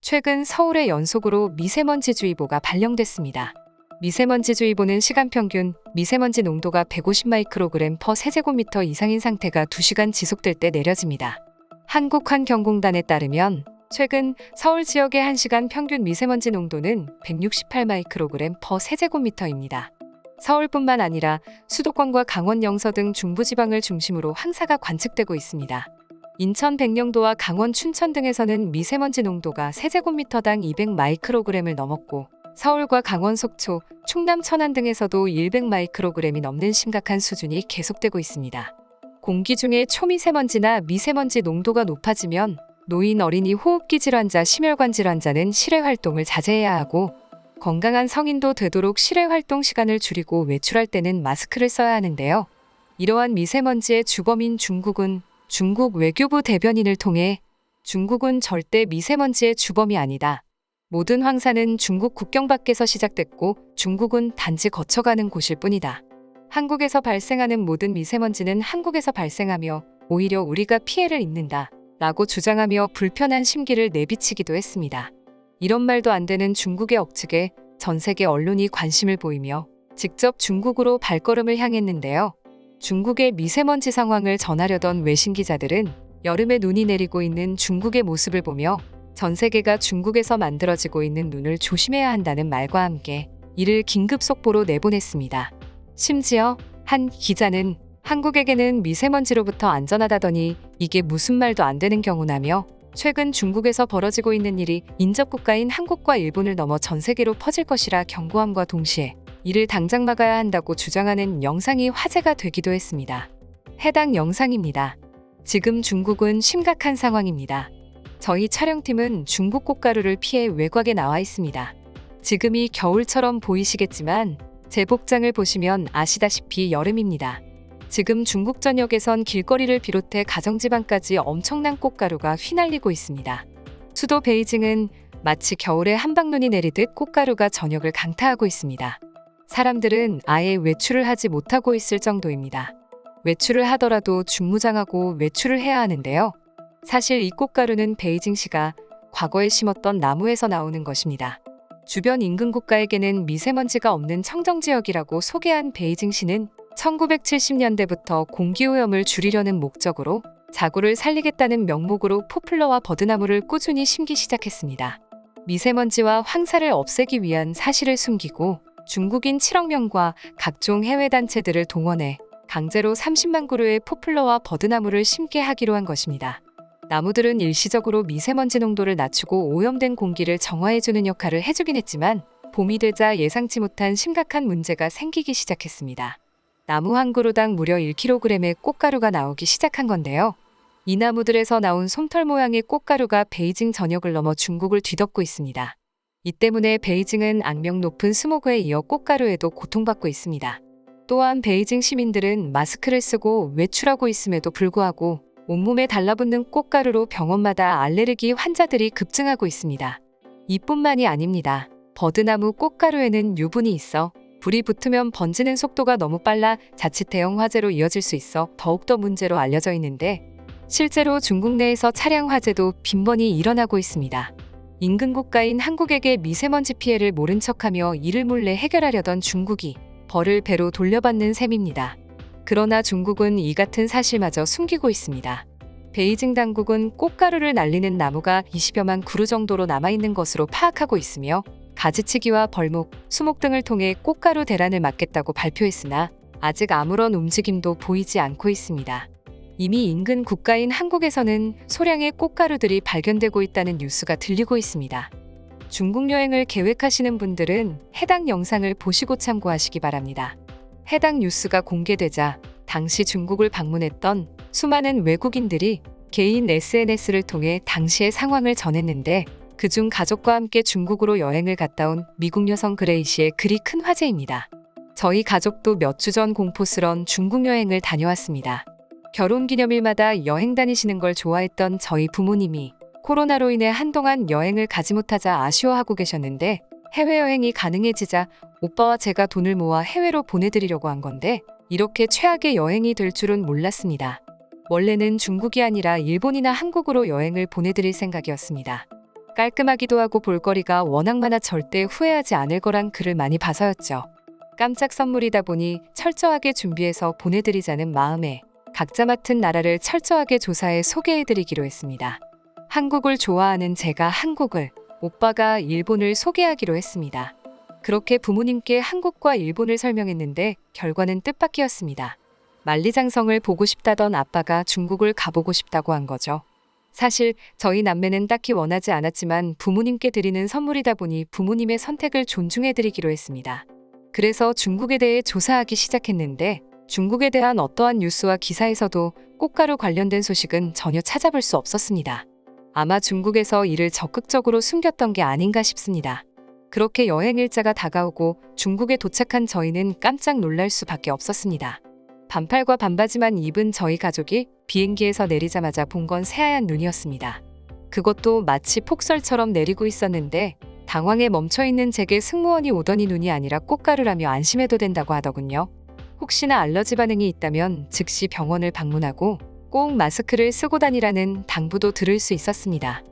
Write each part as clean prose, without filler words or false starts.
최근 서울에 연속으로 미세먼지주의보가 발령됐습니다. 미세먼지주의보는 시간평균 미세먼지 농도가 150 마이크로그램 퍼 세제곱미터 이상인 상태가 2시간 지속될 때 내려집니다. 한국환경공단에 따르면 최근 서울 지역의 1시간 평균 미세먼지 농도는 168 마이크로그램 퍼 세제곱미터입니다. 서울뿐만 아니라 수도권과 강원 영서 등 중부지방을 중심으로 황사가 관측되고 있습니다. 인천 백령도와 강원 춘천 등에서는 미세먼지 농도가 세제곱미터당 200 마이크로그램을 넘었고 서울과 강원 속초, 충남 천안 등에서도 100 마이크로그램이 넘는 심각한 수준이 계속되고 있습니다. 공기 중에 초미세먼지나 미세먼지 농도가 높아지면 노인, 어린이, 호흡기 질환자, 심혈관 질환자는 실외 활동을 자제해야 하고 건강한 성인도 되도록 실외 활동 시간을 줄이고 외출할 때는 마스크를 써야 하는데요. 이러한 미세먼지의 주범인 중국은 중국 외교부 대변인을 통해 중국은 절대 미세먼지의 주범이 아니다. 모든 황사는 중국 국경 밖에서 시작됐고 중국은 단지 거쳐가는 곳일 뿐이다. 한국에서 발생하는 모든 미세먼지는 한국에서 발생하며 오히려 우리가 피해를 입는다. 라고 주장하며 불편한 심기를 내비치기도 했습니다. 이런 말도 안 되는 중국의 억측에 전 세계 언론이 관심을 보이며 직접 중국으로 발걸음을 향했는데요. 중국의 미세먼지 상황을 전하려던 외신 기자들은 여름에 눈이 내리고 있는 중국의 모습을 보며 전 세계가 중국에서 만들어지고 있는 눈을 조심해야 한다는 말과 함께 이를 긴급 속보로 내보냈습니다. 심지어 한 기자는 한국에게는 미세먼지로부터 안전하다더니 이게 무슨 말도 안 되는 경우나며 최근 중국에서 벌어지고 있는 일이 인접국가인 한국과 일본을 넘어 전 세계로 퍼질 것이라 경고함과 동시에 이를 당장 막아야 한다고 주장하는 영상이 화제가 되기도 했습니다. 해당 영상입니다. 지금 중국은 심각한 상황입니다. 저희 촬영팀은 중국 꽃가루를 피해 외곽에 나와 있습니다. 지금이 겨울처럼 보이시겠지만 제 복장을 보시면 아시다시피 여름입니다. 지금 중국 전역에선 길거리를 비롯해 가정지방까지 엄청난 꽃가루가 휘날리고 있습니다. 수도 베이징은 마치 겨울에 한방눈이 내리듯 꽃가루가 전역을 강타하고 있습니다. 사람들은 아예 외출을 하지 못하고 있을 정도입니다. 외출을 하더라도 중무장하고 외출을 해야 하는데요. 사실 이 꽃가루는 베이징시가 과거에 심었던 나무에서 나오는 것입니다. 주변 인근 국가에게는 미세먼지가 없는 청정지역이라고 소개한 베이징시는 1970년대부터 공기오염을 줄이려는 목적으로 자구를 살리겠다는 명목으로 포플러와 버드나무를 꾸준히 심기 시작했습니다. 미세먼지와 황사를 없애기 위한 사실을 숨기고 중국인 7억 명과 각종 해외 단체들을 동원해 강제로 30만 그루의 포플러와 버드나무를 심게 하기로 한 것입니다. 나무들은 일시적으로 미세먼지 농도를 낮추고 오염된 공기를 정화해주는 역할을 해주긴 했지만 봄이 되자 예상치 못한 심각한 문제가 생기기 시작했습니다. 나무 한 그루당 무려 1kg의 꽃가루가 나오기 시작한 건데요. 이 나무들에서 나온 솜털 모양의 꽃가루가 베이징 전역을 넘어 중국을 뒤덮고 있습니다. 이 때문에 베이징은 악명 높은 스모그에 이어 꽃가루에도 고통받고 있습니다. 또한 베이징 시민들은 마스크를 쓰고 외출하고 있음에도 불구하고 온몸에 달라붙는 꽃가루로 병원마다 알레르기 환자들이 급증하고 있습니다. 이뿐만이 아닙니다. 버드나무 꽃가루에는 유분이 있어 불이 붙으면 번지는 속도가 너무 빨라 자칫 대형 화재로 이어질 수 있어 더욱더 문제로 알려져 있는데 실제로 중국 내에서 차량 화재도 빈번히 일어나고 있습니다. 인근 국가인 한국에게 미세먼지 피해를 모른 척하며 이를 몰래 해결하려던 중국이 벌을 배로 돌려받는 셈입니다. 그러나 중국은 이 같은 사실마저 숨기고 있습니다. 베이징 당국은 꽃가루를 날리는 나무가 20여만 그루 정도로 남아있는 것으로 파악하고 있으며 가지치기와 벌목, 수목 등을 통해 꽃가루 대란을 막겠다고 발표했으나 아직 아무런 움직임도 보이지 않고 있습니다. 이미 인근 국가인 한국에서는 소량의 꽃가루들이 발견되고 있다는 뉴스가 들리고 있습니다. 중국 여행을 계획하시는 분들은 해당 영상을 보시고 참고하시기 바랍니다. 해당 뉴스가 공개되자 당시 중국을 방문했던 수많은 외국인들이 개인 SNS를 통해 당시의 상황을 전했는데 그중 가족과 함께 중국으로 여행을 갔다 온 미국 여성 그레이 씨의 글이 큰 화제입니다. 저희 가족도 몇 주 전 공포스런 중국 여행을 다녀왔습니다. 결혼기념일마다 여행 다니시는 걸 좋아했던 저희 부모님이 코로나로 인해 한동안 여행을 가지 못하자 아쉬워하고 계셨는데 해외여행이 가능해지자 오빠와 제가 돈을 모아 해외로 보내드리려고 한 건데 이렇게 최악의 여행이 될 줄은 몰랐습니다. 원래는 중국이 아니라 일본이나 한국으로 여행을 보내드릴 생각이었습니다. 깔끔하기도 하고 볼거리가 워낙 많아 절대 후회하지 않을 거란 글을 많이 봐서였죠. 깜짝 선물이다 보니 철저하게 준비해서 보내드리자는 마음에 각자 맡은 나라를 철저하게 조사해 소개해드리기로 했습니다. 한국을 좋아하는 제가 한국을, 오빠가 일본을 소개하기로 했습니다. 그렇게 부모님께 한국과 일본을 설명했는데 결과는 뜻밖이었습니다. 만리장성을 보고 싶다던 아빠가 중국을 가보고 싶다고 한 거죠. 사실 저희 남매는 딱히 원하지 않았지만 부모님께 드리는 선물이다 보니 부모님의 선택을 존중해드리기로 했습니다. 그래서 중국에 대해 조사하기 시작했는데 중국에 대한 어떠한 뉴스와 기사에서도 꽃가루 관련된 소식은 전혀 찾아볼 수 없었습니다. 아마 중국에서 이를 적극적으로 숨겼던 게 아닌가 싶습니다. 그렇게 여행 일자가 다가오고 중국에 도착한 저희는 깜짝 놀랄 수밖에 없었습니다. 반팔과 반바지만 입은 저희 가족이 비행기에서 내리자마자 본 건 새하얀 눈이었습니다. 그것도 마치 폭설처럼 내리고 있었는데 당황해 멈춰있는 제게 승무원이 오더니 눈이 아니라 꽃가루라며 안심해도 된다고 하더군요. 혹시나 알러지 반응이 있다면 즉시 병원을 방문하고 꼭 마스크를 쓰고 다니라는 당부도 들을 수 있었습니다.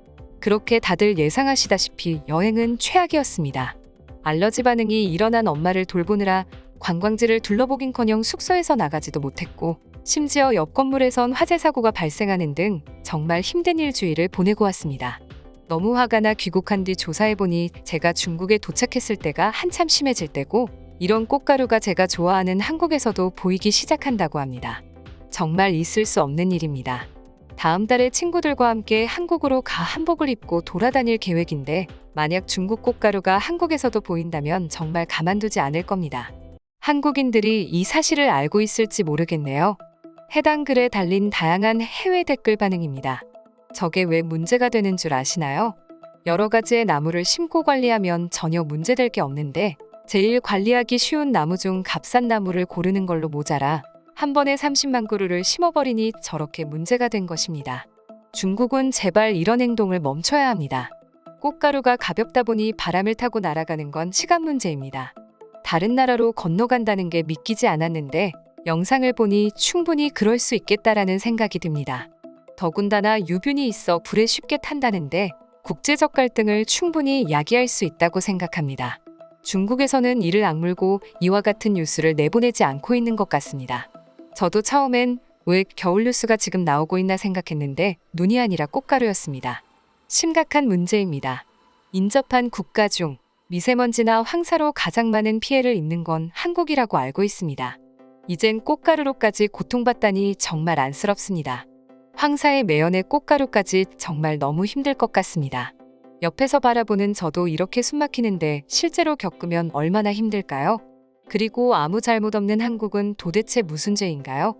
그렇게 다들 예상하시다시피 여행은 최악이었습니다. 알러지 반응이 일어난 엄마를 돌보느라 관광지를 둘러보긴커녕 숙소에서 나가지도 못했고 심지어 옆 건물에선 화재 사고가 발생하는 등 정말 힘든 일주일을 보내고 왔습니다. 너무 화가 나 귀국한 뒤 조사해보니 제가 중국에 도착했을 때가 한참 심해질 때고 이런 꽃가루가 제가 좋아하는 한국에서도 보이기 시작한다고 합니다. 정말 있을 수 없는 일입니다. 다음 달에 친구들과 함께 한국으로 가 한복을 입고 돌아다닐 계획인데 만약 중국 꽃가루가 한국에서도 보인다면 정말 가만두지 않을 겁니다. 한국인들이 이 사실을 알고 있을지 모르겠네요. 해당 글에 달린 다양한 해외 댓글 반응입니다. 저게 왜 문제가 되는 줄 아시나요? 여러 가지의 나무를 심고 관리하면 전혀 문제될 게 없는데 제일 관리하기 쉬운 나무 중 값싼 나무를 고르는 걸로 모자라 한 번에 30만 그루를 심어버리니 저렇게 문제가 된 것입니다. 중국은 제발 이런 행동을 멈춰야 합니다. 꽃가루가 가볍다 보니 바람을 타고 날아가는 건 시간 문제입니다. 다른 나라로 건너간다는 게 믿기지 않았는데 영상을 보니 충분히 그럴 수 있겠다라는 생각이 듭니다. 더군다나 유뷴이 있어 불에 쉽게 탄다는데 국제적 갈등을 충분히 야기할 수 있다고 생각합니다. 중국에서는 이를 악물고 이와 같은 뉴스를 내보내지 않고 있는 것 같습니다. 저도 처음엔 왜 겨울 뉴스가 지금 나오고 있나 생각했는데 눈이 아니라 꽃가루였습니다. 심각한 문제입니다. 인접한 국가 중 미세먼지나 황사로 가장 많은 피해를 입는 건 한국이라고 알고 있습니다. 이젠 꽃가루로까지 고통받다니 정말 안쓰럽습니다. 황사의 매연에 꽃가루까지 정말 너무 힘들 것 같습니다. 옆에서 바라보는 저도 이렇게 숨막히는데 실제로 겪으면 얼마나 힘들까요? 그리고 아무 잘못 없는 한국은 도대체 무슨 죄인가요?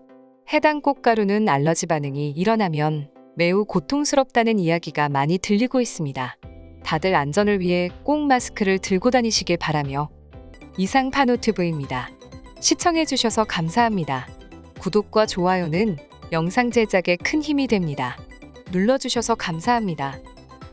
해당 꽃가루는 알러지 반응이 일어나면 매우 고통스럽다는 이야기가 많이 들리고 있습니다. 다들 안전을 위해 꼭 마스크를 들고 다니시길 바라며 이상 파노TV입니다. 시청해주셔서 감사합니다. 구독과 좋아요는 영상 제작에 큰 힘이 됩니다. 눌러주셔서 감사합니다.